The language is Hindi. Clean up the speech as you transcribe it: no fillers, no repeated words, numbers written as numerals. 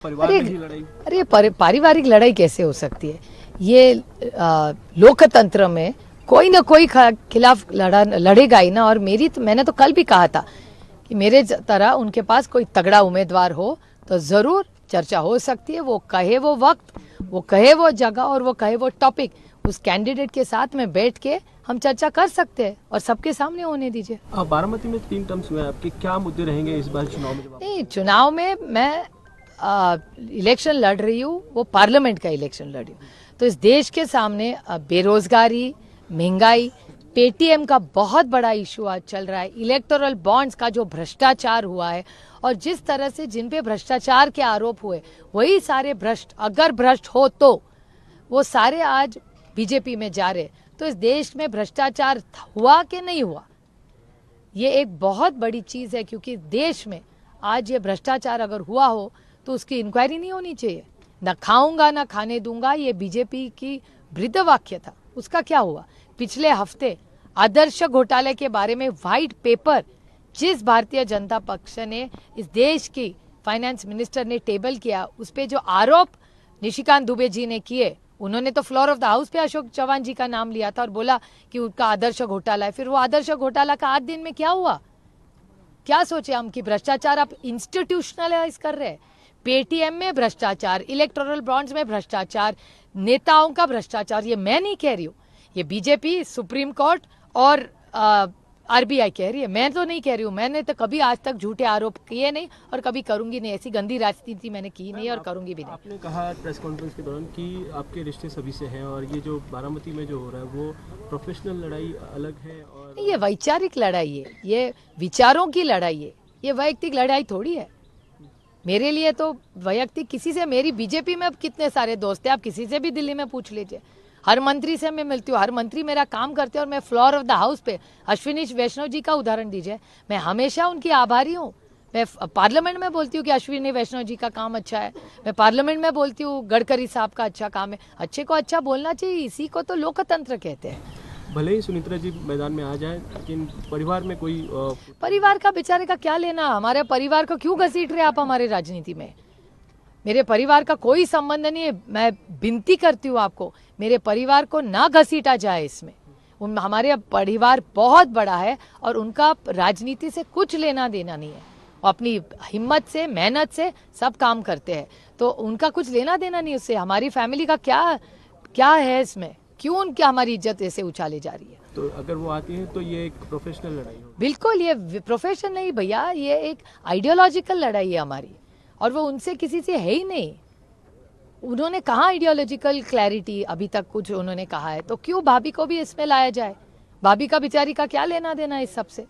परिवार में ही लड़ाई? अरे पारिवारिक लड़ाई कैसे हो सकती है? ये लोकतंत्र में कोई ना कोई खिलाफ लड़ेगा ही ना। और मैंने तो कल भी कहा था कि मेरे तरह उनके पास कोई तगड़ा उम्मीदवार हो तो जरूर चर्चा हो सकती है। वो कहे वो वक्त, वो कहे वो जगह और वो कहे वो टॉपिक, उस कैंडिडेट के साथ में बैठ के हम चर्चा कर सकते हैं और सबके सामने होने दीजिए। बारामती में 3 टर्म्स हुए, आपके क्या मुद्दे रहेंगे इस बार चुनाव में? नहीं, चुनाव में मैं इलेक्शन लड़ रही हूँ, वो पार्लियामेंट का इलेक्शन लड़ रही हूँ। तो इस देश के सामने बेरोजगारी, महंगाई, पेटीएम का बहुत बड़ा इशू आज चल रहा है, इलेक्टोरल बॉन्ड्स का जो भ्रष्टाचार हुआ है और जिस तरह से जिन पे भ्रष्टाचार के आरोप हुए वही सारे भ्रष्ट, अगर भ्रष्ट हो तो वो सारे आज बीजेपी में जा रहे। तो इस देश में भ्रष्टाचार हुआ कि नहीं हुआ, ये एक बहुत बड़ी चीज है, क्योंकि देश में आज ये भ्रष्टाचार अगर हुआ हो तो उसकी इंक्वायरी नहीं होनी चाहिए। न खाऊंगा न खाने दूंगा, ये बीजेपी की वृद्ध वाक्य था, उसका क्या हुआ? पिछले हफ्ते आदर्श घोटाले के बारे में व्हाइट पेपर जिस भारतीय जनता पक्ष ने, इस देश की फाइनेंस मिनिस्टर ने टेबल किया, उस पे जो आरोप निशिकांत दुबे जी ने किए, उन्होंने तो फ्लोर ऑफ द हाउस पे अशोक चौहान जी का नाम लिया था और बोला कि उनका आदर्श घोटाला है। फिर वो आदर्श घोटाला का 8 दिन में क्या हुआ? क्या सोचे हम कि भ्रष्टाचार आप इंस्टीट्यूशनलाइज कर रहे हैं? पेटीएम में भ्रष्टाचार, इलेक्टोरल बॉन्ड्स में भ्रष्टाचार, नेताओं का भ्रष्टाचार, ये मैं नहीं कह रही हूँ, ये बीजेपी, सुप्रीम कोर्ट और आरबीआई कह रही है, मैं तो नहीं कह रही हूँ। मैंने तो कभी आज तक झूठे आरोप किए नहीं और कभी करूंगी नहीं, ऐसी गंदी राजनीति मैंने की नहीं और करूंगी भी नहीं। आपने कहा प्रेस कॉन्फ्रेंस के दौरान कि आपके रिश्ते सभी से हैं और ये जो बारामती में जो हो रहा है वो प्रोफेशनल लड़ाई अलग है और ये वैचारिक लड़ाई है, ये विचारों की लड़ाई है, ये वैयक्तिक लड़ाई थोड़ी है। मेरे लिए तो वैयक्तिक किसी से, मेरी बीजेपी में अब कितने सारे दोस्त हैं, आप किसी से भी दिल्ली में पूछ लीजिए। हर मंत्री से मैं मिलती हूँ, हर मंत्री मेरा काम करते हैं और मैं फ्लोर ऑफ द हाउस पे अश्विनी वैष्णव जी का उदाहरण दीजिए, मैं हमेशा उनकी आभारी हूँ। मैं पार्लियामेंट में बोलती हूँ कि अश्विनी वैष्णव जी का काम अच्छा है, मैं पार्लियामेंट में बोलती हूँ गडकरी साहब का अच्छा काम है। अच्छे को अच्छा बोलना चाहिए, इसी को तो लोकतंत्र कहते हैं। भले ही सुनीत्रा जी मैदान में आ जाए, लेकिन परिवार में कोई परिवार का बेचारे का क्या लेना? हमारे परिवार को क्यों घसीट रहे आप हमारे राजनीति में? मेरे परिवार का कोई संबंध नहीं है। मैं विनती करती हूँ आपको, मेरे परिवार को ना घसीटा जाए इसमें। हमारे परिवार बहुत बड़ा है और उनका राजनीति से कुछ लेना देना नहीं है। वो अपनी हिम्मत से, मेहनत से सब काम करते हैं, तो उनका कुछ लेना देना नहीं उससे। हमारी फैमिली का क्या है इसमें? क्यों उनकी हमारी इज्जत ऐसे उछाली जा रही है? तो अगर वो आती है तो ये एक प्रोफेशनल लड़ाई हो? बिल्कुल, ये प्रोफेशन नहीं भैया, ये एक आइडियोलॉजिकल लड़ाई है हमारी, और वो उनसे किसी से है ही नहीं। उन्होंने कहा आइडियोलॉजिकल क्लैरिटी, अभी तक कुछ उन्होंने कहा है, तो क्यों भाभी को भी इसमें लाया जाए? भाभी का बेचारी का क्या लेना देना इस सब से?